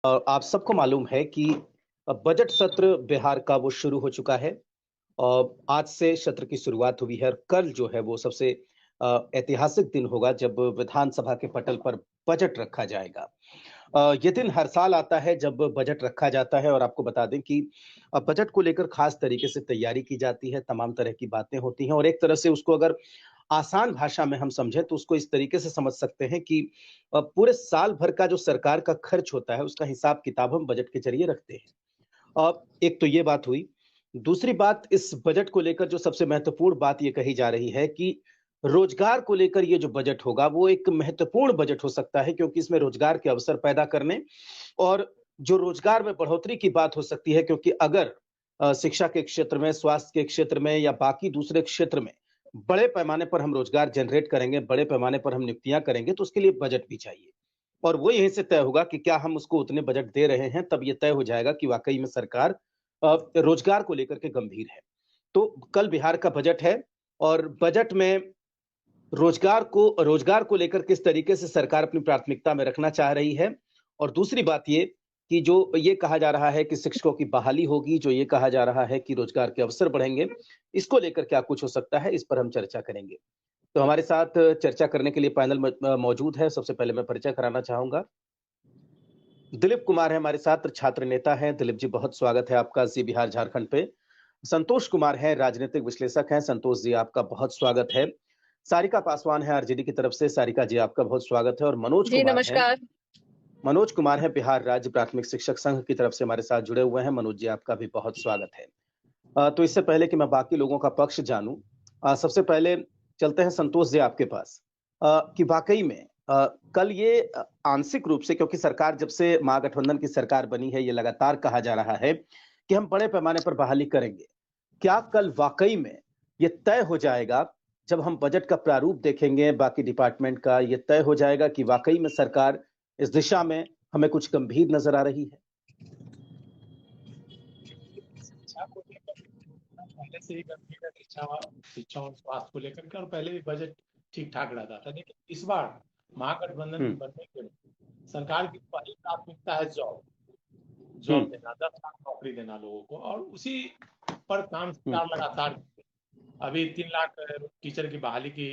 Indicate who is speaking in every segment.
Speaker 1: आप सबको मालूम है कि बजट सत्र बिहार का वो शुरू हो चुका है और आज से सत्र की शुरुआत हुई है और कल जो है वो सबसे ऐतिहासिक दिन होगा जब विधानसभा के पटल पर बजट रखा जाएगा। ये दिन हर साल आता है जब बजट रखा जाता है और आपको बता दें कि बजट को लेकर खास तरीके से तैयारी की जाती है, तमाम तरह की बातें होती हैं और एक तरह से उसको अगर आसान भाषा में हम समझें तो उसको इस तरीके से समझ सकते हैं कि पूरे साल भर का जो सरकार का खर्च होता है, उसका हिसाब-किताब हम बजट के ज़रिए रखते हैं। एक तो ये बात हुई। दूसरी बात इस बजट को लेकर जो सबसे महत्वपूर्ण बात ये कही जा रही है कि रोजगार को लेकर ये जो बजट होगा, वो एक महत्वपूर्ण बजट हो सकता है क्योंकि इसमें रोजगार के अवसर पैदा करने और जो रोजगार में बढ़ोतरी की बात हो सकती है क्योंकि अगर शिक्षा के क्षेत्र में, स्वास्थ्य के क्षेत्र में या बाकी दूसरे क्षेत्र में बड़े पैमाने पर हम रोजगार जनरेट करेंगे, बड़े पैमाने पर हम नियुक्तियाँ करेंगे, तो उसके लिए बजट भी चाहिए। और वो यहीं से तय होगा कि क्या हम उसको उतने बजट दे रहे हैं, तब ये तय हो जाएगा कि वाक़ई में सरकार रोजगार को लेकर के गंभीर है। तो कल बिहार का बजट है और बजट में रोजगार को लेकर किस तरीके से सरकार अपनी प्राथमिकता में रखना चाह रही है और दूसरी बात ये कि जो ये कहा जा रहा है कि शिक्षकों की बहाली होगी, जो ये कहा जा रहा है कि रोजगार के अवसर बढ़ेंगे, इसको लेकर क्या कुछ हो सकता है, इस पर हम चर्चा करेंगे। तो हमारे साथ चर्चा करने के लिए पैनल मौजूद है। सबसे पहले मैं परिचय कराना चाहूँगा। दिलीप कुमार हैं हमारे साथ, छात्र नेता हैं। दिलीप जी, बहुत स्वागत है आपका ज़ी बिहार झारखंड पे। संतोष कुमार हैं, राजनीतिक विश्लेषक हैं। संतोष जी, आपका बहुत स्वागत है। सारिका पासवान हैं आरजेडी की तरफ से। सारिका जी, आपका बहुत स्वागत है और
Speaker 2: जी, नमस्कार।
Speaker 1: मनोज कुमार हैं, बिहार राज्य प्राथमिक शिक्षक संघ की तरफ से हमारे साथ जुड़े हुए हैं। मनोज जी, आपका भी बहुत स्वागत है। तो इससे पहले कि मैं बाकी लोगों का पक्ष जानूं, सबसे पहले चलते हैं संतोष जी आपके पास कि वाकई में कल ये आंशिक रूप से क्योंकि सरकार जब से महागठबंधन की सरकार बनी है, ये लगातार कहा जा रहा है कि हम बड़े पैमाने पर बहाली करेंगे। क्या कल वाकई में ये तय हो जाएगा जब हम बजट का प्रारूप देखेंगे बाकी डिपार्टमेंट का, ये तय हो जाएगा कि वाकई में सरकार इस दिशा में हमें कुछ गंभीर नजर आ रही है?
Speaker 3: शिक्षा को लेकर पहले से ही गंभीर है। शिक्षा और स्वास्थ्य को लेकर के और पहले भी बजट ठीक ठाक रहता था, लेकिन इस बार महागठबंधन के बनने के बाद सरकार की पहली प्राथमिकता है जॉब देना, 10 लाख नौकरी देना लोगों को, और उसी पर काम सरकार लगातार। अभी 3 लाख टीचर की बहाली की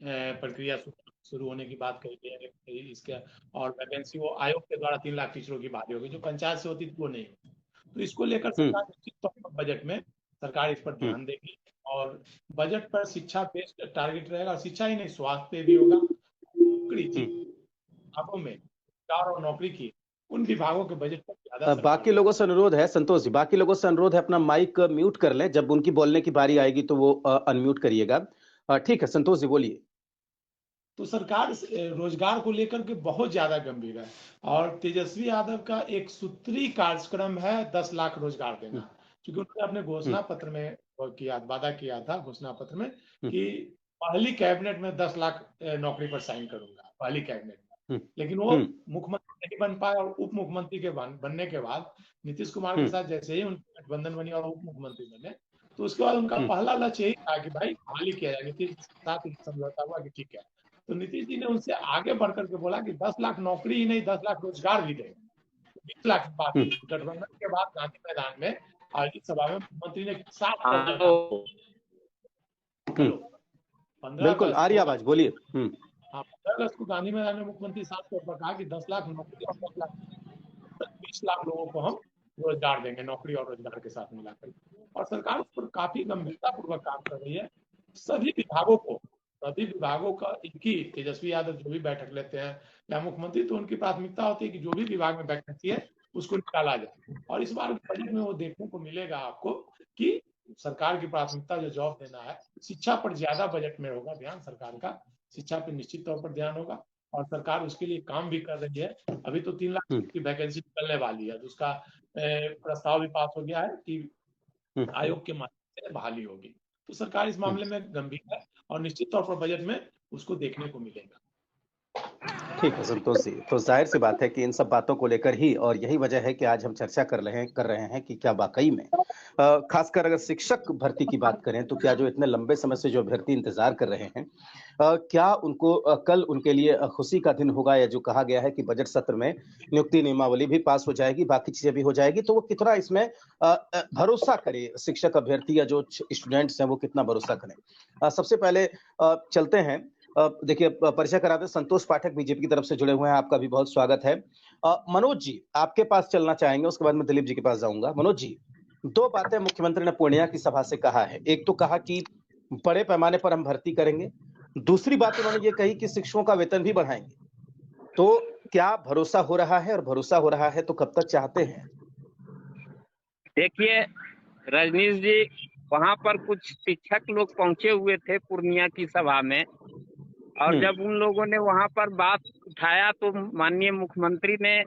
Speaker 3: प्रक्रिया शुरू होने की बात कही गई है इसके, और वैकेंसी वो आयोग के द्वारा 3 लाख टीचरों की बहाली होगी, जो पंचायत से होती थी वो नहीं। तो इसको लेकर सरकार निश्चित तौर पर बजट में सरकार इस पर ध्यान देगी और बजट पर शिक्षा बेस्ड टारगेट रहेगा। शिक्षा ही नहीं, स्वास्थ्य पे भी होगा। नौकरी जी विभागों में रोजगार और नौकरी की उन विभागों के बजट पर ज्यादा
Speaker 1: बाकी लोगों से अनुरोध है, संतोष जी, बाकी लोगों से अनुरोध है अपना माइक म्यूट कर लें। जब उनकी बोलने की बारी आएगी तो वो अनम्यूट करिएगा। ठीक है संतोष जी, बोलिए।
Speaker 3: तो सरकार रोजगार को लेकर के बहुत ज्यादा गंभीर है और तेजस्वी यादव का एक सूत्री कार्यक्रम है 10 लाख रोजगार देना, क्योंकि उन्होंने अपने घोषणा पत्र में वादा किया था घोषणा पत्र में कि पहली कैबिनेट में 10 लाख नौकरी पर साइन करूंगा, पहली कैबिनेट में। लेकिन वो मुख्यमंत्री नहीं बन पाए और उप मुख्यमंत्री के बनने के बाद नीतीश कुमार के साथ जैसे ही उनकी गठबंधन बनी और उप मुख्यमंत्री बने, तो उसके बाद उनका पहला लक्ष्य यही था कि भाई बहाली किया जाए। नीतीश के साथ समझौता हुआ कि ठीक है, तो नीतीश जी ने उनसे आगे बढ़कर के बोला कि 10 लाख नौकरी ही नहीं, 10 लाख रोजगार भी देंगे। 20 लाख की बात गठबंधन के बाद गांधी मैदान में आयोजित सभा में मुख्यमंत्री ने 15
Speaker 1: बिल्कुल आ रही आवाज, बोलिए।
Speaker 3: 15 अगस्त को गांधी मैदान में मुख्यमंत्री साफ तौर पर कहा कि 10 लाख नौकरी और 20 लाख लोगों को हम रोजगार देंगे, नौकरी और रोजगार के साथ मिलाकर। और सरकार उस पर काफी गंभीरता पूर्वक काम कर रही है। सभी विभागों का एक ही तेजस्वी यादव जो भी बैठक लेते हैं या मुख्यमंत्री, तो उनकी प्राथमिकता होती है कि जो भी विभाग में वैकेंसी है उसको निकाला जाए। और इस बार बजट में वो देखने को मिलेगा आपको कि सरकार की प्राथमिकता जो जॉब देना है, शिक्षा पर ज्यादा बजट में होगा ध्यान सरकार का। शिक्षा पर निश्चित तौर पर ध्यान होगा और सरकार उसके लिए काम भी कर रही है। अभी तो 3 लाख की वैकेंसी निकलने वाली है, जिसका प्रस्ताव भी पास हो गया है कि आयोग के माध्यम से बहाली होगी। तो सरकार इस मामले में गंभीर है और निश्चित तौर पर बजट में उसको देखने को मिलेगा।
Speaker 1: ठीक है संतोष जी, तो जाहिर सी बात है कि इन सब बातों को लेकर ही और यही वजह है कि आज हम चर्चा कर रहे हैं कि क्या वाकई में खासकर अगर शिक्षक भर्ती की बात करें तो क्या जो इतने लंबे समय से जो अभ्यर्थी इंतजार कर रहे हैं, क्या उनको कल उनके लिए खुशी का दिन होगा, या जो कहा गया है कि बजट सत्र में नियुक्ति नियमावली भी पास हो जाएगी, बाकी चीजें भी हो जाएगी, तो वो कितना इसमें भरोसा करे, शिक्षक अभ्यर्थी या जो स्टूडेंट्स हैं वो कितना भरोसा करें? सबसे पहले चलते हैं, देखिए परिचय कराते हैं, संतोष पाठक बीजेपी की तरफ से जुड़े हुए हैं, आपका भी बहुत स्वागत है। मनोज जी आपके पास चलना चाहेंगे, उसके बाद मैं दिलीप जी के पास जाऊंगा। मनोज जी, दो बातें मुख्यमंत्री ने पूर्णिया की सभा से कहा है। एक तो कहा कि बड़े पैमाने पर हम भर्ती करेंगे, दूसरी बात उन्होंने ये कही कि शिक्षकों का वेतन भी बढ़ाएंगे। तो क्या भरोसा हो रहा है, और भरोसा हो रहा है तो कब तक चाहते हैं?
Speaker 2: देखिए रजनीश जी, वहां पर कुछ शिक्षक लोग पहुंचे हुए थे पूर्णिया की सभा में, और जब उन लोगों ने वहां पर बात उठाया तो माननीय मुख्यमंत्री ने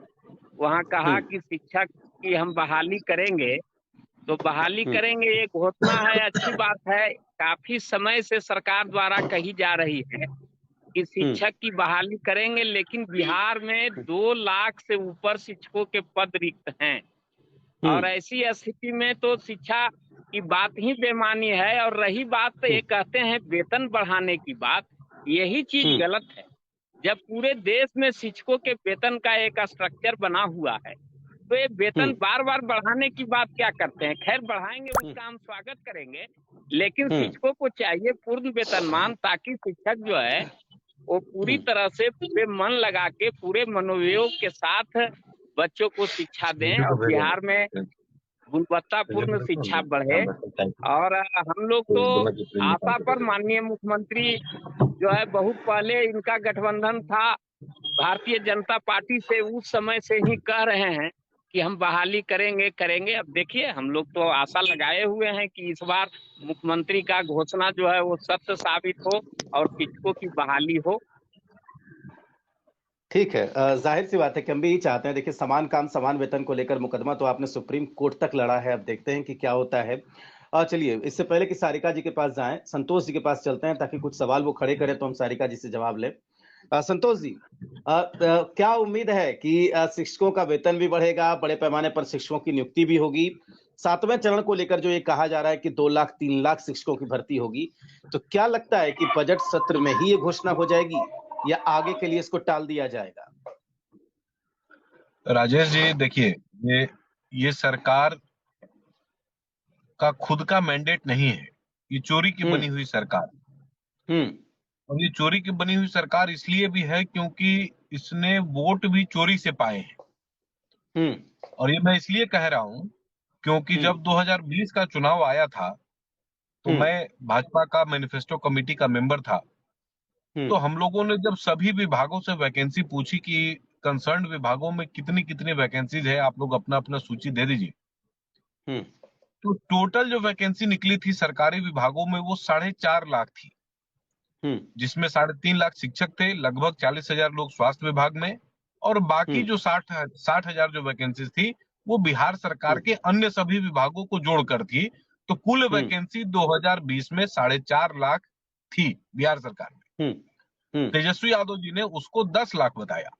Speaker 2: वहां कहा कि शिक्षक की हम बहाली करेंगे। तो बहाली करेंगे, ये घोषणा है, अच्छी बात है। काफी समय से सरकार द्वारा कही जा रही है कि शिक्षक की बहाली करेंगे, लेकिन बिहार में 2 लाख से ऊपर शिक्षकों के पद रिक्त हैं, और ऐसी स्थिति में तो शिक्षा की बात ही बेमानी है। और रही बात तो ये कहते हैं वेतन बढ़ाने की बात, यही चीज गलत है। जब पूरे देश में शिक्षकों के वेतन का एक स्ट्रक्चर बना हुआ है, तो ये वेतन बार बार बढ़ाने की बात क्या करते हैं? खैर बढ़ाएंगे, उसका हम स्वागत करेंगे, लेकिन शिक्षकों को चाहिए पूर्ण वेतनमान, ताकि शिक्षक जो है वो पूरी तरह से पूरे मन लगा के, पूरे मनोयोग के साथ बच्चों को शिक्षा दें, और बिहार में गुणवत्तापूर्ण शिक्षा बढ़े। और हम लोग तो आशा पर, माननीय मुख्यमंत्री जो है बहुत पहले इनका गठबंधन था भारतीय जनता पार्टी से, उस समय से ही कह रहे हैं कि हम बहाली करेंगे करेंगे। अब देखिए हम लोग तो आशा लगाए हुए हैं कि इस बार मुख्यमंत्री का घोषणा जो है वो सत्य साबित हो और शिक्षकों की बहाली हो।
Speaker 1: ठीक है, जाहिर सी बात है कि हम भी यही चाहते हैं। देखिए, समान काम समान वेतन को लेकर मुकदमा तो आपने सुप्रीम कोर्ट तक लड़ा है, अब देखते हैं कि क्या होता है। चलिए, इससे पहले कि सारिका जी के पास जाएं, संतोष जी के पास चलते हैं, ताकि कुछ सवाल वो खड़े करें तो हम सारिका जी से जवाब लें। संतोष जी, क्या उम्मीद है कि शिक्षकों का वेतन भी बढ़ेगा, बड़े पैमाने पर शिक्षकों की नियुक्ति भी होगी? 7वें चरण को लेकर जो ये कहा जा रहा है कि 2 लाख 3 लाख शिक्षकों की भर्ती होगी, तो क्या लगता है कि बजट सत्र में ही ये घोषणा हो जाएगी, या आगे के लिए इसको टाल दिया जाएगा?
Speaker 4: राजेश जी, देखिए, ये सरकार का खुद का मैंडेट नहीं है। ये चोरी की बनी हुई सरकार, और ये चोरी की बनी हुई सरकार इसलिए भी है क्योंकि इसने वोट भी चोरी से पाए हैं। और ये मैं इसलिए कह रहा हूं क्योंकि जब 2020 का चुनाव आया था, तो मैं भाजपा का मैनिफेस्टो कमेटी का मेंबर था। तो हम लोगों ने जब सभी विभागों से वैकेंसी पूछी कि कंसर्न विभागों में कितनी कितनी वैकेंसीज है, आप लोग अपना अपना सूची दे दीजिए। तो टोटल जो वैकेंसी निकली थी सरकारी विभागों में वो 4.5 लाख थी, जिसमें 3.5 लाख शिक्षक थे, लगभग 40,000 लोग स्वास्थ्य विभाग में, और बाकी जो 60,000 जो वैकेंसीज थी वो बिहार सरकार के अन्य सभी विभागों को जोड़कर थी। तो कुल वैकेंसी 2020 में 4.5 लाख थी बिहार सरकार में। तेजस्वी यादव जी ने उसको 10 लाख बताया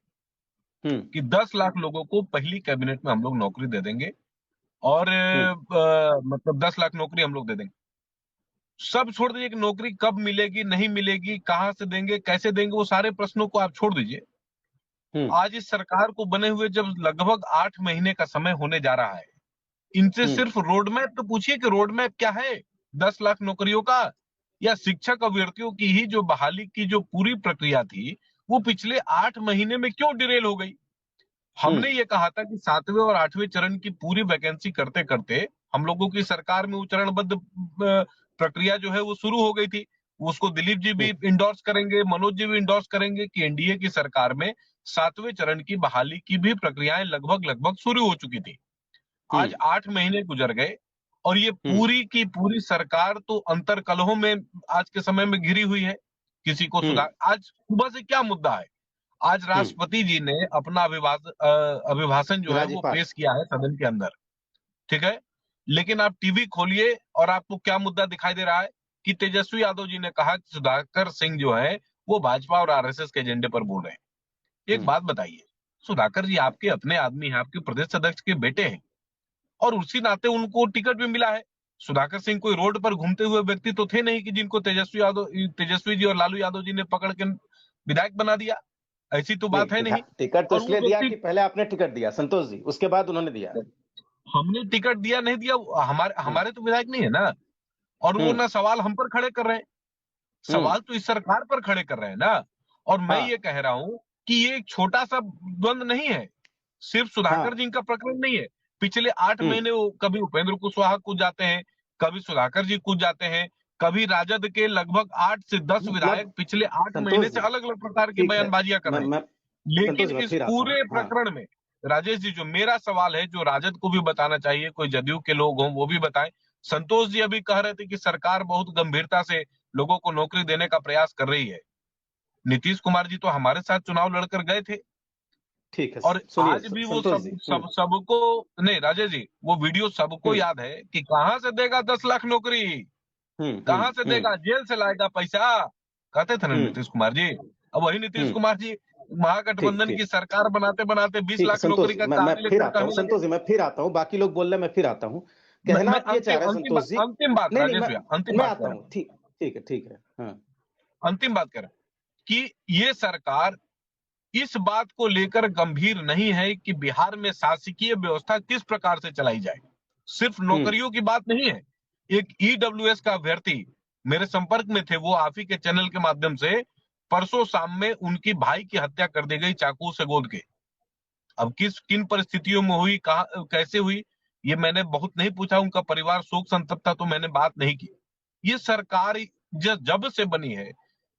Speaker 4: कि 10 लाख लोगों को पहली कैबिनेट में हम लोग नौकरी दे देंगे, और मतलब 10 लाख नौकरी हम लोग दे देंगे। सब छोड़ दीजिए कि नौकरी कब मिलेगी, नहीं मिलेगी, कहां से देंगे, कैसे देंगे, वो सारे प्रश्नों को आप छोड़ दीजिए। आज इस सरकार को बने हुए जब लगभग 8 महीने का समय होने जा रहा है, इनसे सिर्फ रोड मैप तो पूछिए कि रोड मैप क्या है 10 लाख नौकरियों का, या शिक्षक अभ्यर्थियों की ही जो बहाली की जो पूरी प्रक्रिया थी वो पिछले 8 महीने में क्यों डिरेल हो गई। हमने ये कहा था कि 7वें और 8वें चरण की पूरी वैकेंसी करते करते हम लोगों की सरकार में वो चरणबद्ध प्रक्रिया जो है वो शुरू हो गई थी। उसको दिलीप जी भी इंडोर्स करेंगे, मनोज जी भी इंडोर्स करेंगे कि एनडीए की सरकार में 7वें चरण की बहाली की भी प्रक्रियाएं लगभग शुरू हो चुकी थी। आज 8 महीने गुजर गए और ये पूरी की पूरी सरकार तो अंतर्कलहों में आज के समय में घिरी हुई है। किसी को सुधार, आज सुबह से क्या मुद्दा है, आज राष्ट्रपति जी ने अपना अभिभाषण जो है वो पेश किया है सदन के अंदर, ठीक है, लेकिन आप टीवी खोलिए और आपको क्या मुद्दा दिखाई दे रहा है कि तेजस्वी यादव जी ने कहा कि सुधाकर सिंह जो है वो भाजपा और आरएसएस के एजेंडे पर बोल रहे हैं। एक बात बताइए, सुधाकर जी आपके अपने आदमी हैं, आपके प्रदेश अध्यक्ष के बेटे हैं, और उसी नाते उनको टिकट भी मिला है। सुधाकर सिंह कोई रोड पर घूमते हुए व्यक्ति तो थे नहीं कि जिनको तेजस्वी जी और लालू यादव जी ने पकड़ के विधायक बना दिया, ऐसी तो बात है नहीं।
Speaker 1: टिकट तो
Speaker 4: और
Speaker 1: इसलिए दिया कि पहले आपने टिकट दिया संतोष जी, उसके बाद उन्होंने दिया।
Speaker 4: हमने टिकट दिया नहीं दिया, हमारे तो विधायक नहीं है ना, और वो ना सवाल हम पर खड़े कर रहे हैं, सवाल तो इस सरकार पर खड़े कर रहे हैं ना। और मैं ये कह रहा हूं कि ये एक छोटा सा द्वंद नहीं है, सिर्फ सुधाकर जी का प्रकरण नहीं है। पिछले 8 महीने वो कभी उपेंद्र कुशवाहा कूद जाते हैं, कभी सुधाकर जी कूद जाते हैं, कभी राजद के लगभग 8 से 10 विधायक पिछले 8 महीने से अलग अलग प्रकार की बयानबाजियां कर रहे हैं। लेकिन इस पूरे प्रकरण में राजेश जी, जो मेरा सवाल है, जो राजद को भी बताना चाहिए, कोई जदयू के लोग हों वो भी बताएं। संतोष जी अभी कह रहे थे कि सरकार बहुत गंभीरता से लोगों को नौकरी देने का प्रयास कर रही है। नीतीश कुमार जी तो हमारे साथ चुनाव लड़कर गए थे,
Speaker 1: ठीक है,
Speaker 4: और आज भी वो सबको नहीं राजेश जी, वो वीडियो सबको याद है कि कहां से देगा 10 लाख नौकरी, कहां से देगा, जेल से लाएगा पैसा, कहते थे ना नीतीश कुमार जी। अब वही नीतीश कुमार जी महागठबंधन की सरकार बनाते बनाते 20 लाख नौकरी का
Speaker 1: मैं फिर आता हूँ संतोष जी, मैं फिर आता हूँ, बाकी लोग बोल रहे हैं, मैं फिर आता हूँ। कहना आप ये चाह रहे हैं संतोष जी,
Speaker 4: अंतिम बात राजेश भैया, अंतिम बात
Speaker 1: आता हूँ, ठीक है,
Speaker 4: अंतिम बात करें कि ये सरकार इस बात को लेकर गंभीर नहीं है कि बिहार में शासकीय व्यवस्था किस प्रकार से चलाई जाए। सिर्फ नौकरियों की बात नहीं है। एक ईडब्ल्यूएस का अभ्यर्थी मेरे संपर्क में थे, वो आप ही के चैनल के माध्यम से परसों शाम में उनकी भाई की हत्या कर दी गई चाकू से गोद के। अब किन परिस्थितियों में हुई, कहां कैसे हुई, ये मैंने बहुत नहीं पूछा। उनका परिवार शोक संतप्त था तो मैंने बात नहीं की। ये सरकार जब से बनी है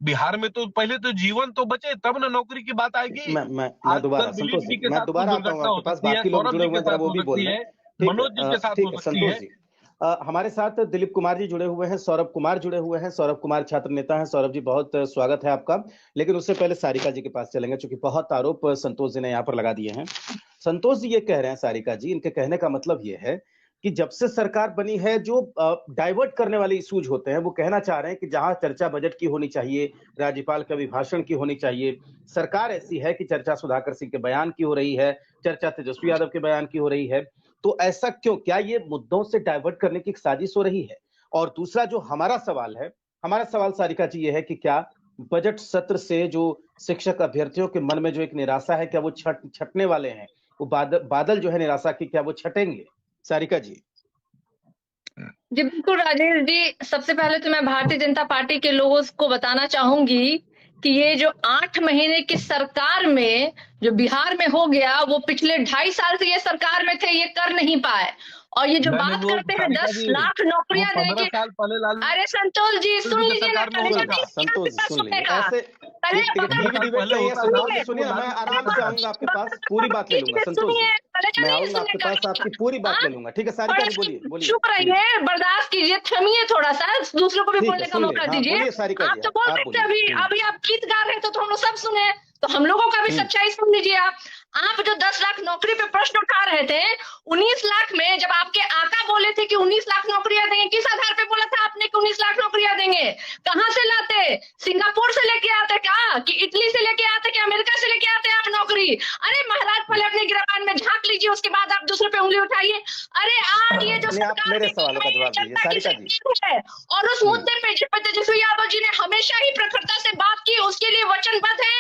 Speaker 4: बिहार में, तो पहले तो जीवन तो बचे तब ना नौकरी की बात आएगी।
Speaker 1: मैं दोबारा संतोष जी, मैं दोबारा आता हूं आपके पास, बाकी लोग जुड़े हुए हैं वो भी बोल रहे हैं,
Speaker 4: मनोज जी के साथ हो सकती है।
Speaker 1: हमारे साथ दिलीप कुमार जी जुड़े हुए हैं, सौरभ कुमार जुड़े हुए हैं। सौरभ कुमार छात्र नेता हैं। सौरभ जी बहुत स्वागत है आपका। लेकिन उससे पहले सारिका जी के पास चलेंगे, क्योंकि बहुत आरोप संतोष जी ने यहाँ पर लगा दिए हैं। संतोष जी ये कह रहे हैं, सारिका जी, इनके कहने का मतलब ये है कि जब से सरकार बनी है, जो डाइवर्ट करने वाले इश्यूज होते हैं, वो कहना चाह रहे हैं कि जहां चर्चा बजट की होनी चाहिए, राज्यपाल के अभिभाषण की होनी चाहिए, सरकार ऐसी है कि चर्चा सुधाकर सिंह के बयान की हो रही है, चर्चा तेजस्वी यादव के बयान की हो रही है। तो ऐसा क्यों? क्या ये मुद्दों से डाइवर्ट करने की साजिश हो रही है? और दूसरा जो हमारा सवाल सारिका जी ये है कि क्या बजट सत्र से जो शिक्षक अभ्यर्थियों के मन में जो एक निराशा है, क्या वो छटने वाले हैं? वो बादल जो है निराशा की, क्या वो छटेंगे? सारिका जी।
Speaker 5: जी बिल्कुल राजेश जी, सबसे पहले तो मैं भारतीय जनता पार्टी के लोगों को बताना चाहूंगी कि ये जो 8 महीने की सरकार में जो बिहार में हो गया, वो पिछले 2.5 साल से ये सरकार में थे, ये कर नहीं पाए। और ये जो बात करते हैं 10 लाख नौकरियां देने की, अरे संतोष जी सुन लीजिए ना,
Speaker 1: सुनिए, मैं आराम से आऊंगा आपके पास, पूरी बात ले लूंगा संतोष जी, मैं आऊंगा आपके पास, आपकी पूरी बात ले लूंगा। ठीक है सारिका जी, बोलिए।
Speaker 5: चुप रहिए, बर्दाश्त कीजिए, थमिए थोड़ा सा, दूसरों को भी बोलने का मौका दीजिए। आप तो बोल सकते हैं, अभी आप गीत गा रहे थे तो हम लोग सब सुने, तो हम लोगों का भी सच्चाई सुन लीजिए। आप जो 10 लाख नौकरी पे प्रश्न उठा रहे थे, 19 लाख में जब आपके आका बोले थे कि 19 लाख नौकरियां देंगे, किस आधार पे बोला था आपने कि 19 लाख नौकरियां देंगे? कहां से लाते? सिंगापुर से लेके आते क्या, कि इटली से लेके आते, कि अमेरिका से लेके आते आप नौकरी? अरे महाराज, पहले अपने गिरबान में झांक लीजिए, उसके बाद आप दूसरे पे उंगली उठाइए। अरे आज ये जो सरकार
Speaker 1: मेरे सवालों का जवाब दीजिए सारिका जी,
Speaker 5: है, और उस मुद्दे पे तेजस्वी यादव जी ने हमेशा ही प्रखरता से बात की, उसके लिए वचनबद्ध है,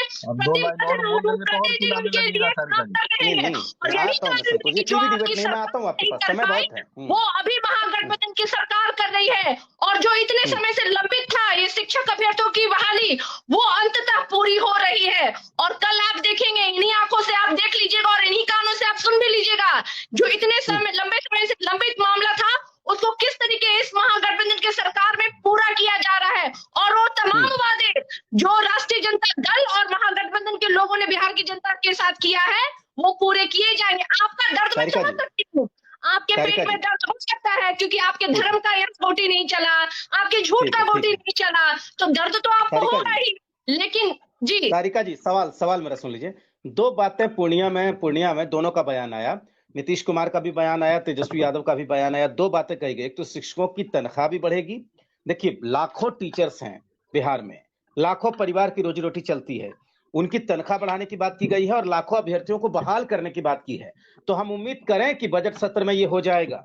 Speaker 5: वो अभी महागठबंधन की सरकार कर रही है। और जो इतने समय से लंबित था ये शिक्षक अभ्यर्थियों की बहाली, वो अंततः पूरी हो रही है। और कल आप देखेंगे, इन्हीं आंखों से आप देख लीजिएगा और इन्हीं कानों से आप सुन भी लीजिएगा, जो इतने लंबे समय से लंबित मामला था, उसको किस तरीके इस महागठबंधन के सरकार में पूरा किया जा रहा है। और वो तमाम वादे जो राष्ट्रीय जनता दल और महागठबंधन के लोगों ने बिहार की जनता के साथ किया है, वो पूरे किए जाएंगे। आपका दर्द मैं समझ सकती हूँ, आपके पेट में दर्द हो सकता है, क्योंकि आपके धर्म का यह गोटी नहीं चला, आपके झूठ का गोटी नहीं चला, तो दर्द तो आपको होगा ही। लेकिन जी
Speaker 1: सारिका जी, सवाल मेरा सुन लीजिए। 2 बातें पूर्णिया में दोनों का बयान आया, नीतीश कुमार का भी बयान आया, तेजस्वी यादव का भी बयान आया। 2 बातें कही गई, एक तो शिक्षकों की तनख्वाह भी बढ़ेगी। देखिए, लाखों टीचर्स हैं बिहार में, लाखों परिवार की रोजी रोटी चलती है। उनकी तनख्वाह बढ़ाने की बात की गई है और लाखों अभ्यर्थियों को बहाल करने की बात की है। तो हम उम्मीद करें कि बजट सत्र में ये हो जाएगा।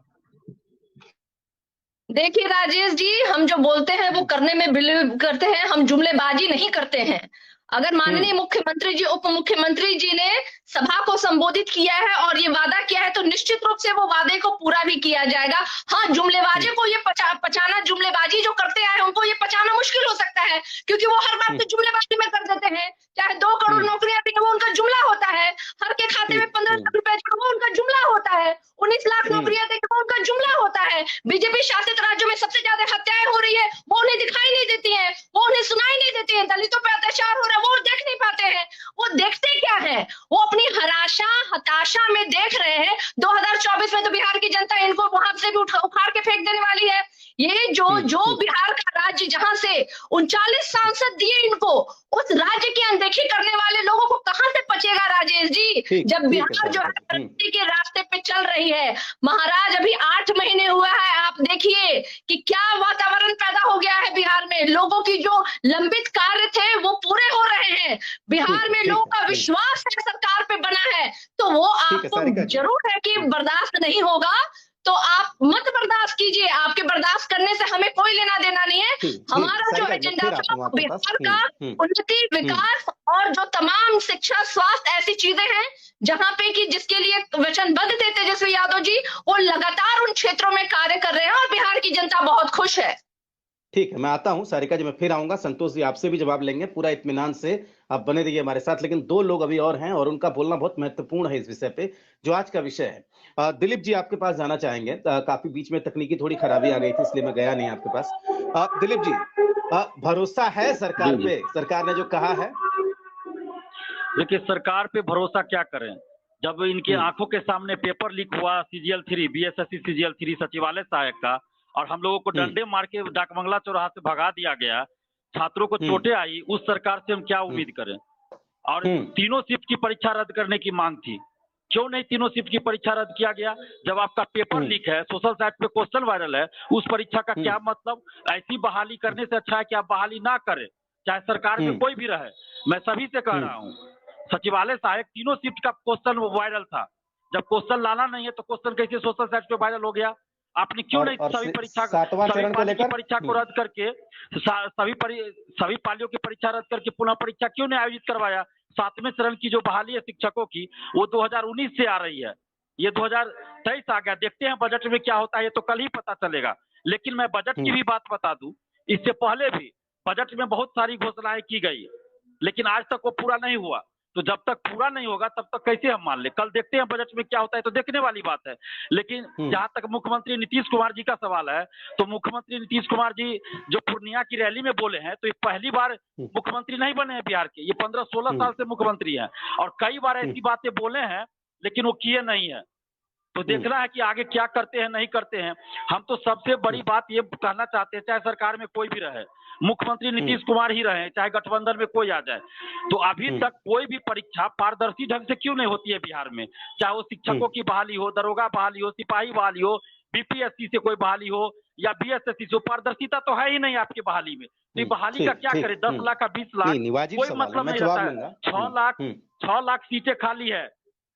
Speaker 5: देखिए राजेश जी, हम जो बोलते हैं वो करने में बिलीव करते हैं, हम जुमलेबाजी नहीं करते हैं। अगर माननीय मुख्यमंत्री जी, उप मुख्यमंत्री जी ने सभा को संबोधित किया है और ये वादा किया है तो निश्चित रूप से वो वादे को पूरा भी किया जाएगा। हाँ, जुमलेबाजी को ये पचाना, जुमलेबाजी जो करते आए उनको ये पचाना मुश्किल हो सकता है, क्योंकि वो हर बात तो जुमलेबाजी में कर देते हैं। चाहे 2 करोड़ नौकरियां दी वो उनका जुमला होता है, हर के खाते में 15 लाख रुपए वो उनका जुमला होता है, 19 लाख नौकरियां दी वो उनका जुमला होता है। बीजेपी शासित राज्यों में सबसे ज्यादा हत्याएं हो रही है, वो उन्हें दिखाई नहीं देती है, वो उन्हें सुनाई नहीं देती है। दलितों पर अत्याचार हो रहा है, वो देख नहीं पाते हैं। वो देखते क्या है, वो अपनी हताशा में देख रहे हैं। 2024 में तो बिहार की जनता इनको वहां से भी उखाड़ के फेंक देने वाली है। ये जो बिहार का राज्य जहां से 39 सांसद दिए इनको, उस राज्य की अनदेखी करने वाले लोगों को कहां से पचेगा राजेश जी, जब बिहार जो है प्रगति के रास्ते पे चल रही है। महाराज अभी 8 महीने हुआ है, आप देखिए कि क्या वातावरण पैदा हो गया है बिहार में। लोगों की जो लंबित कार्य थे वो पूरे हो रहे हैं। बिहार में लोगों का विश्वास है सरकार पे बना है, तो वो आपको जरूर है कि बर्दाश्त नहीं होगा, तो आप मत बर्दाश्त कीजिए। आपके बर्दाश्त करने से हमें कोई लेना देना नहीं है। हमारा जो एजेंडा था बिहार का उन्नति, विकास और जो तमाम शिक्षा, स्वास्थ्य ऐसी चीजें हैं जहां पे कि जिसके लिए वचनबद्ध थे तेजस्वी यादव जी, वो लगातार उन क्षेत्रों में कार्य कर रहे हैं और बिहार की जनता बहुत खुश है।
Speaker 1: ठीक है, मैं आता हूं सारिका जी, मैं फिर आऊंगा। संतोष जी आपसे भी जवाब लेंगे, पूरा इत्मीनान से आप बने रहिए हमारे साथ। लेकिन 2 लोग अभी और हैं और उनका बोलना बहुत महत्वपूर्ण है इस विषय पे जो आज का विषय है। दिलीप जी आपके पास जाना चाहेंगे। काफी बीच में तकनीकी थोड़ी खराबी आ गई थी इसलिए मैं गया नहीं आपके पास। दिलीप जी, भरोसा है सरकार पे, सरकार ने जो कहा है?
Speaker 6: देखिए, सरकार पे भरोसा क्या करें जब इनके आंखों के सामने पेपर लीक हुआ CGL 3 BSSC CGL 3 सचिवालय सहायक का, और हम लोगों को डंडे मार के डाकबंगला चौराहा से भगा दिया गया, छात्रों को चोटें आई। उस सरकार से हम क्या उम्मीद करें? और तीनों शिफ्ट की परीक्षा रद्द करने की मांग थी, क्यों नहीं तीनों शिफ्ट की परीक्षा रद्द किया गया? जब आपका पेपर लीक है, सोशल साइट पे क्वेश्चन वायरल है, उस परीक्षा का क्या मतलब? ऐसी बहाली करने से अच्छा है कि आप बहाली ना करें, चाहे सरकार में कोई भी रहे। मैं सभी से कह रहा हूँ, सचिवालय सहायक तीनों शिफ्ट का क्वेश्चन वायरल था। जब क्वेश्चन लाना नहीं है तो क्वेश्चन कैसे सोशल साइट पे वायरल हो गया? आपने क्यों नहीं सभी परीक्षा को रद्द करके, सभी पालियों की परीक्षा रद्द करके पुनः परीक्षा क्यों नहीं आयोजित करवाया? 7वें चरण की जो बहाली है शिक्षकों की, वो 2019 से आ रही है, ये 2023 आ गया। देखते हैं बजट में क्या होता है, ये तो कल ही पता चलेगा। लेकिन मैं बजट की भी बात बता दूं, इससे पहले भी बजट में बहुत सारी घोषणाएं की गई, लेकिन आज तक वो पूरा नहीं हुआ। तो जब तक पूरा नहीं होगा तब तक कैसे हम मान ले? कल देखते हैं बजट में क्या होता है, तो देखने वाली बात है। लेकिन जहां तक मुख्यमंत्री नीतीश कुमार जी का सवाल है, तो मुख्यमंत्री नीतीश कुमार जी जो पूर्णिया की रैली में बोले हैं, तो ये पहली बार मुख्यमंत्री नहीं बने हैं बिहार के, ये 15-16 साल से मुख्यमंत्री हैं, और कई बार ऐसी बातें बोले हैं लेकिन वो किए नहीं है। तो देखना है कि आगे क्या करते हैं, नहीं करते हैं। हम तो सबसे बड़ी बात ये कहना चाहते हैं, चाहे सरकार में कोई भी रहे, मुख्यमंत्री नीतीश कुमार ही रहे, चाहे गठबंधन में कोई आ जाए, तो अभी तक कोई भी परीक्षा पारदर्शी ढंग से क्यों नहीं होती है बिहार में? चाहे वो शिक्षकों की बहाली हो, दरोगा बहाली हो, सिपाही बहाली हो, BPSC से कोई बहाली हो या BSSC से, पारदर्शिता तो है ही नहीं आपकी बहाली में। तो बहाली का क्या करे? 10 लाख का 20 लाख, कोई मतलब नहीं रहता है। 6 लाख सीटें खाली है,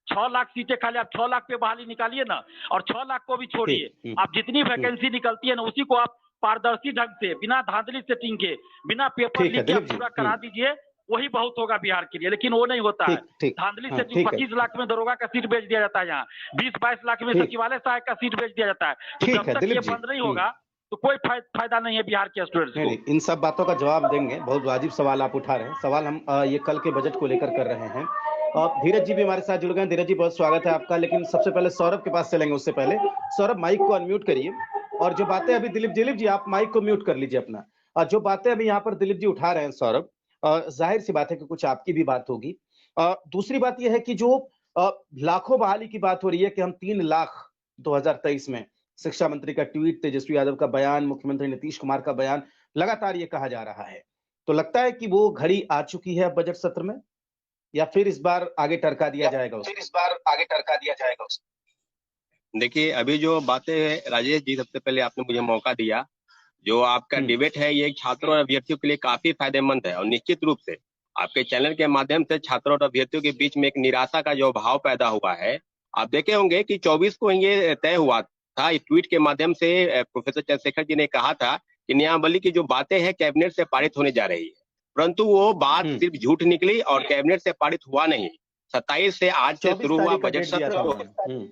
Speaker 6: 6 लाख सीटें खाली, आप 6 लाख पे बहाली निकालिए ना, और 6 लाख को भी छोड़िए, आप जितनी वैकेंसी निकलती है ना उसी को आप पारदर्शी ढंग से, बिना धांधली सेटिंग के, बिना पेपर लीक के पूरा करा दीजिए, वही बहुत होगा बिहार के लिए। लेकिन वो नहीं होता है, धांधली सेटिंग। 25 लाख में दरोगा का सीट बेच दिया जाता है, यहाँ 20-22 लाख में सचिवालय सहायक का सीट बेच दिया जाता है। तो जब तक ये बंद नहीं होगा तो कोई फायदा नहीं है बिहार के स्टूडेंट्स को।
Speaker 1: इन सब बातों का जवाब देंगे, बहुत वाजिब सवाल आप उठा रहे हैं। सवाल हम ये कल के बजट को लेकर कर रहे हैं। धीरज जी भी हमारे साथ जुड़ गए। धीरज जी बहुत स्वागत है आपका, लेकिन सबसे पहले सौरभ के पास चलेंगे। उससे पहले सौरभ माइक को अनम्यूट करिए, और जो बातें अभी दिलीप जी आप माइक को म्यूट कर लीजिए अपना। जो बातें अभी यहाँ पर दिलीप जी उठा रहे हैं सौरभ, जाहिर सी बात है कि कुछ आपकी भी बात होगी। दूसरी बात यह है कि जो लाखों बहाली की बात हो रही है कि हम 3 लाख 2023 में, शिक्षा मंत्री का ट्वीट, तेजस्वी यादव का बयान, मुख्यमंत्री नीतीश कुमार का बयान, लगातार ये कहा जा रहा है। तो लगता है कि वो घड़ी आ चुकी है बजट सत्र में, या फिर इस बार आगे टरका दिया जाएगा उसको?
Speaker 7: देखिए, अभी जो बातें हैं राजेश जी, सबसे पहले आपने मुझे मौका दिया। जो आपका डिबेट है ये छात्रों और अभ्यर्थियों के लिए काफी फायदेमंद है, और निश्चित रूप से आपके चैनल के माध्यम से छात्रों और अभ्यर्थियों के बीच में एक निराशा का जो भाव पैदा हुआ है। आप देखे होंगे कि 24 को ये तय हुआ था, इस ट्वीट के माध्यम से प्रोफेसर चंद्रशेखर जी ने कहा था कि नियमावली की जो बातें हैं कैबिनेट से पारित होने जा रही है, परंतु वो बात सिर्फ झूठ निकली और कैबिनेट से पारित हुआ नहीं। 27 से आज से शुरू हुआ बजट सत्र।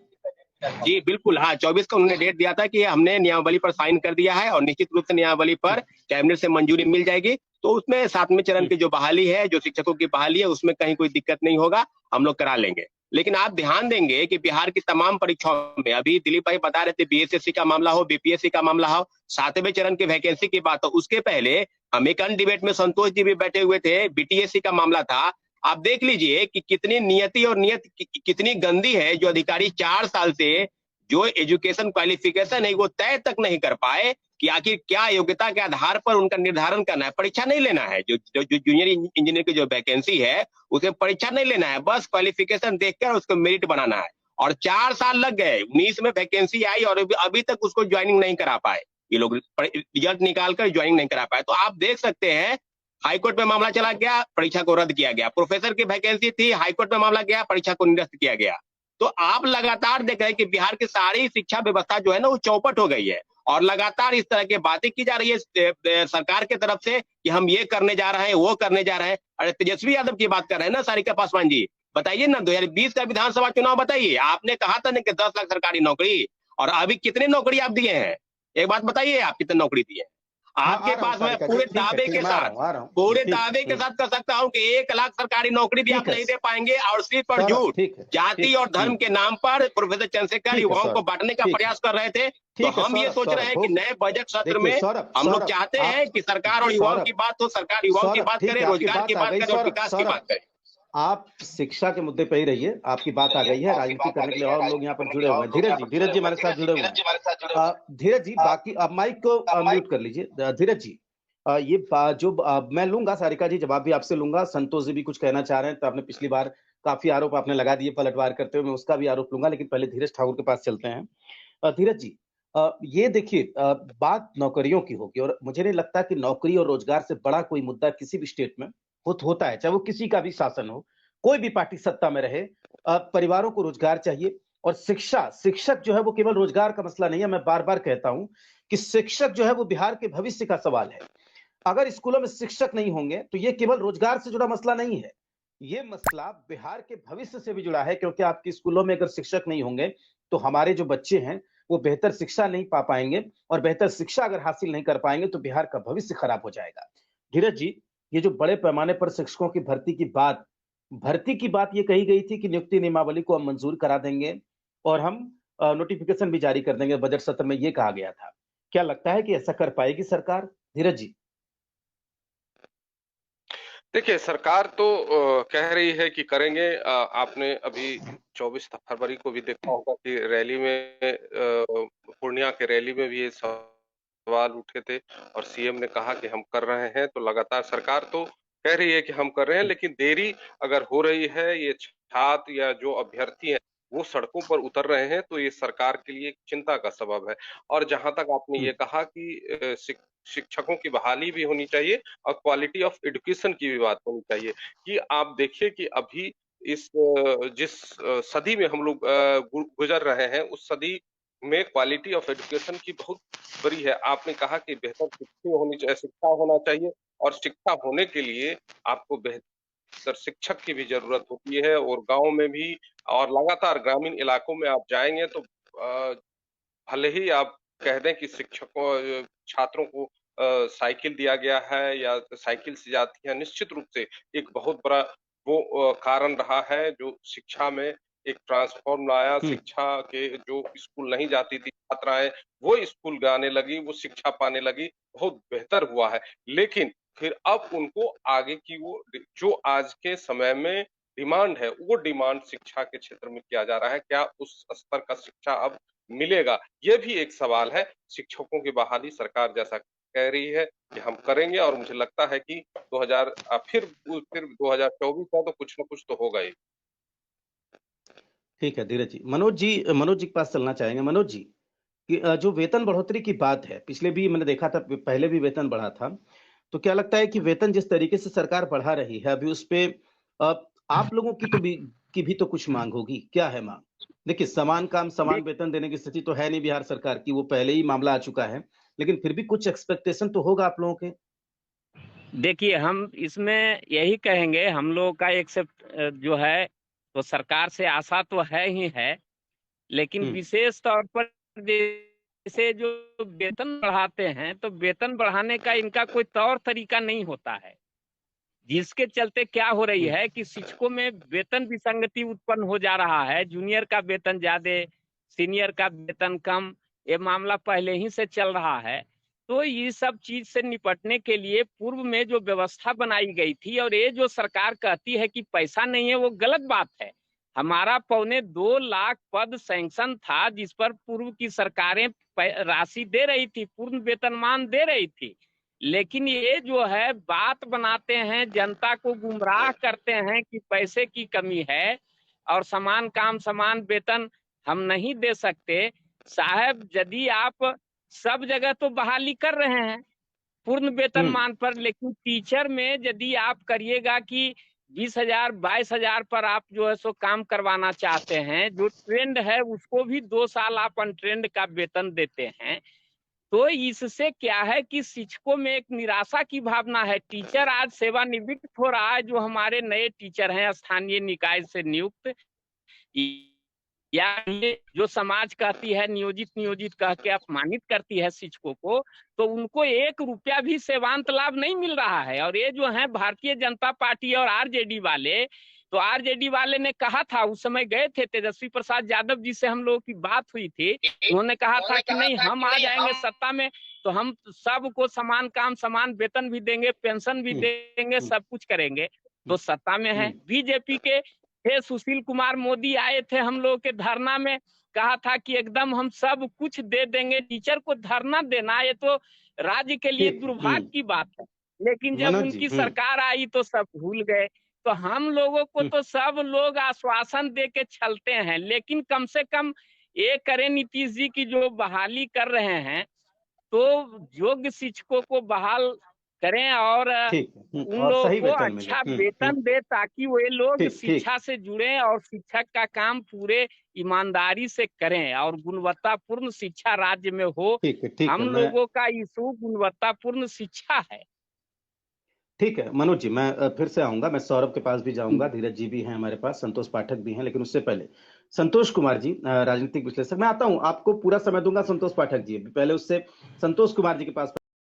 Speaker 7: जी बिल्कुल, हाँ 24 को उन्होंने डेट दिया था कि हमने नियमावली पर साइन कर दिया है और निश्चित रूप से नियमावली पर कैबिनेट से मंजूरी मिल जाएगी। तो उसमें 7वें चरण की जो बहाली है, जो शिक्षकों की बहाली है, उसमें कहीं कोई दिक्कत नहीं होगा, हम लोग करा लेंगे। लेकिन आप ध्यान देंगे कि बिहार की तमाम परीक्षाओं में, अभी दिलीप भाई बता रहे थे बीएसएससी का मामला हो, बीपीएससी का मामला हो, 7वें चरण की वैकेंसी की बात हो, उसके पहले हम एक अन्य डिबेट में संतोष जी भी बैठे हुए थे, बीटीएससी का मामला था। आप देख लीजिए कि कितनी नियति और नियत कितनी गंदी है, जो अधिकारी 4 साल से जो एजुकेशन क्वालिफिकेशन है वो तय तक नहीं कर पाए कि आखिर क्या योग्यता के आधार पर उनका निर्धारण करना है। परीक्षा नहीं लेना है, जो जूनियर इंजीनियर की जो वैकेंसी है उसमें परीक्षा नहीं लेना है, बस क्वालिफिकेशन देखकर उसको मेरिट बनाना है। और 4 साल लग गए, 19 में वैकेंसी आई और अभी तक उसको ज्वाइनिंग नहीं करा पाए, ये लोग रिजल्ट निकाल कर ज्वाइनिंग नहीं करा पाए। तो आप देख सकते हैं, हाईकोर्ट में मामला चला गया, परीक्षा को रद्द किया गया। प्रोफेसर की वैकेंसी थी, हाईकोर्ट में मामला गया, परीक्षा को निरस्त किया गया। तो आप लगातार देख रहे हैं कि बिहार की सारी शिक्षा व्यवस्था जो है ना वो चौपट हो गई है और लगातार इस तरह की बातें की जा रही है सरकार के तरफ से कि हम ये करने जा रहे हैं, वो करने जा रहे हैं। अरे तेजस्वी यादव की बात कर रहे हैं ना सारिका पासवान जी, बताइए ना 2020 का विधानसभा चुनाव बताइए, आपने कहा था ना कि 10 लाख सरकारी नौकरी, और अभी कितनी नौकरी आप दिए हैं? एक बात बताइए, आप कितनी नौकरी दिए? आपके पास मैं पूरे दावे के साथ कर सकता हूं कि 1 लाख सरकारी नौकरी भी आप नहीं दे पाएंगे, और सिर्फ और झूठ जाति और धर्म के नाम पर प्रोफेसर चंद्रशेखर युवाओं को बांटने का प्रयास कर रहे थे। तो हम ये सोच रहे हैं कि नए बजट सत्र में हम लोग चाहते हैं कि सरकार और युवाओं की बात हो, सरकार युवाओं की बात करे, रोजगार की बात करे और विकास की बात करे।
Speaker 1: आप शिक्षा के मुद्दे पे ही रहिए, आपकी बात आ गई है, राजनीति करने के लिए और लोग यहाँ पर जुड़े हुए हैं। धीरज जी हमारे साथ जुड़े हुए हैं। धीरज जी, बाकी आप माइक को म्यूट कर लीजिए। धीरज जी, ये जो मैं लूंगा, सारिका जी जवाब भी आपसे लूंगा, संतोष जी भी कुछ कहना चाह रहे हैं। तो आपने पिछली बार काफी आरोप आपने लगा दिए पलटवार करते हुए, मैं उसका भी आरोप लूंगा, लेकिन पहले धीरज ठाकुर के पास चलते हैं। धीरज जी, ये देखिए, बात नौकरियों की होगी और मुझे नहीं लगता कि नौकरी और रोजगार से बड़ा कोई मुद्दा किसी भी स्टेट में होता है, चाहे वो किसी का भी शासन हो, कोई भी पार्टी सत्ता में रहे। परिवारों को रोजगार चाहिए और शिक्षक जो है वो केवल रोजगार का मसला नहीं है। मैं बार बार कहता हूं कि शिक्षक जो है वो बिहार के भविष्य का सवाल है। अगर स्कूलों में शिक्षक नहीं होंगे तो ये केवल रोजगार से जुड़ा मसला नहीं है, ये मसला बिहार के भविष्य से भी जुड़ा है, क्योंकि आपके स्कूलों में अगर शिक्षक नहीं होंगे तो हमारे जो बच्चे हैं वो बेहतर शिक्षा नहीं पा पाएंगे, और बेहतर शिक्षा अगर हासिल नहीं कर पाएंगे तो बिहार का भविष्य खराब हो जाएगा। धीरज जी, ये जो बड़े पैमाने पर शिक्षकों की भर्ती की बात ये कही गई थी कि नियुक्ति नियमावली को हम मंजूर करा देंगे और हम नोटिफिकेशन भी जारी कर देंगे, बजट सत्र में ये कहा गया था। क्या लगता है कि ऐसा कर पाएगी सरकार? धीरज जी।
Speaker 8: देखिए, सरकार तो कह रही है कि करेंगे। आपने अभी 24 फरवरी को भी देखा होगा कि रैली में, पूर्णिया के रैली में भी ये सवाल उठे थे और सीएम ने कहा कि हम कर रहे हैं। तो लगातार सरकार तो कह रही है कि हम कर रहे हैं, लेकिन देरी अगर हो रही है, ये छात्र या जो अभ्यर्थी हैं वो सड़कों पर उतर रहे हैं, तो ये सरकार के लिए चिंता का सबब है। और जहां तक आपने ये कहा कि शिक्षकों की बहाली भी होनी चाहिए और क्वालिटी ऑफ एजुकेशन की भी बात होनी चाहिए, कि आप देखिए कि अभी जिस सदी में हम लोग गुजर रहे हैं, उस सदी में क्वालिटी ऑफ एजुकेशन की बहुत बड़ी है। आपने कहा कि बेहतर शिक्षा होना चाहिए, और शिक्षा होने के लिए आपको बेहतर शिक्षक की भी जरूरत होती है। और गांव में भी और लगातार ग्रामीण इलाकों में आप जाएंगे तो भले ही आप कह दें कि शिक्षकों छात्रों को साइकिल दिया गया है या साइकिल से जाती है, निश्चित रूप से एक बहुत बड़ा वो कारण रहा है जो शिक्षा में एक ट्रांसफॉर्म लाया। शिक्षा के जो स्कूल नहीं जाती थी छात्राएं, वो स्कूल जाने लगी, वो शिक्षा पाने लगी, बहुत बेहतर हुआ है। लेकिन फिर अब उनको आगे की वो जो आज के समय में डिमांड है, वो डिमांड शिक्षा के क्षेत्र में किया जा रहा है, क्या उस स्तर का शिक्षा अब मिलेगा? ये भी एक सवाल है। शिक्षकों की बहाली सरकार जैसा कह रही है कि हम करेंगे, और मुझे लगता है कि 2024 है तो कुछ न कुछ तो होगा ही।
Speaker 1: ठीक है धीरज जी। मनोज जी के पास चलना चाहेंगे। मनोज जी, कि जो वेतन बढ़ोतरी की बात है, पिछले भी मैंने देखा था, पहले भी वेतन बढ़ा था, तो क्या लगता है कि वेतन जिस तरीके से सरकार बढ़ा रही है अभी उस पे आप लोगों की भी तो कुछ मांग होगी, क्या है मांग? देखिए, समान काम समान वेतन देने की स्थिति तो है नहीं बिहार सरकार की, वो पहले ही मामला आ चुका है, लेकिन फिर भी कुछ एक्सपेक्टेशन तो होगा आप लोगों के।
Speaker 2: देखिए, हम इसमें यही कहेंगे, हम लोगों का एक्सेप्ट जो है तो सरकार से आशा तो है ही है, लेकिन विशेष तौर पर जैसे जो वेतन बढ़ाते हैं तो वेतन बढ़ाने का इनका कोई तौर तरीका नहीं होता है, जिसके चलते क्या हो रही है कि शिक्षकों में वेतन विसंगति उत्पन्न हो जा रहा है। जूनियर का वेतन ज्यादा, सीनियर का वेतन कम, ये मामला पहले ही से चल रहा है। तो ये सब चीज से निपटने के लिए पूर्व में जो व्यवस्था बनाई गई थी, और ये जो सरकार कहती है कि पैसा नहीं है, वो गलत बात है। हमारा 2.25 लाख पद सैंक्शन था, जिस पर पूर्व की सरकारें राशि दे रही थी, पूर्ण वेतनमान दे रही थी, लेकिन ये जो है बात बनाते हैं, जनता को गुमराह करते हैं कि पैसे की कमी है और समान काम समान वेतन हम नहीं दे सकते। साहब, यदि आप सब जगह तो बहाली कर रहे हैं पूर्ण वेतनमान पर, लेकिन टीचर में यदि आप करिएगा कि 20,000 22,000 पर आप जो है सो काम करवाना चाहते हैं, जो ट्रेंड है उसको भी 2 साल आप अनट्रेंड का वेतन देते हैं, तो इससे क्या है कि शिक्षकों में एक निराशा की भावना है। टीचर आज सेवानिवृत्त हो रहा है, जो हमारे नए टीचर हैं स्थानीय निकाय से नियुक्त, या ये जो समाज कहती है नियोजित कह के अपमानित करती है शिक्षकों को, तो उनको 1 रुपया भी सेवांत लाभ नहीं मिल रहा है। और ये जो है भारतीय जनता पार्टी और आरजेडी वाले, तो आरजेडी वाले ने कहा था, उस समय गए थे तेजस्वी प्रसाद यादव जी से हम लोगों की बात हुई थी, उन्होंने कहा था कि नहीं, हम आ जाएंगे सत्ता में तो हम सबको समान काम समान वेतन भी देंगे, पेंशन भी देंगे, सब कुछ करेंगे। तो सत्ता में है बीजेपी के सुशील कुमार मोदी आए थे हम लोग के धरना में, कहा था कि एकदम हम सब कुछ दे देंगे। टीचर को धरना देना ये तो राज्य के लिए दुर्भाग्य की बात है, लेकिन जब उनकी सरकार आई तो सब भूल गए। तो हम लोगों को तो सब लोग आश्वासन दे के चलते हैं, लेकिन कम से कम ये करें नीतीश जी की जो बहाली कर रहे हैं, तो योग्य शिक्षकों को बहाल करें और उन लोगों को अच्छा वेतन दे, ताकि वे लोग शिक्षा से जुड़े और शिक्षक का काम पूरे ईमानदारी से करें और गुणवत्तापूर्ण शिक्षा राज्य में हो। हम लोगों का इशू गुणवत्तापूर्ण शिक्षा है।
Speaker 1: ठीक है मनोज जी, मैं फिर से आऊंगा, मैं सौरभ के पास भी जाऊंगा, धीरज जी भी हैं हमारे पास, संतोष पाठक भी हैं, लेकिन उससे पहले संतोष कुमार जी, राजनीतिक विश्लेषक, मैं आता हूं, आपको पूरा समय दूंगा संतोष पाठक जी, पहले उससे संतोष कुमार जी के पास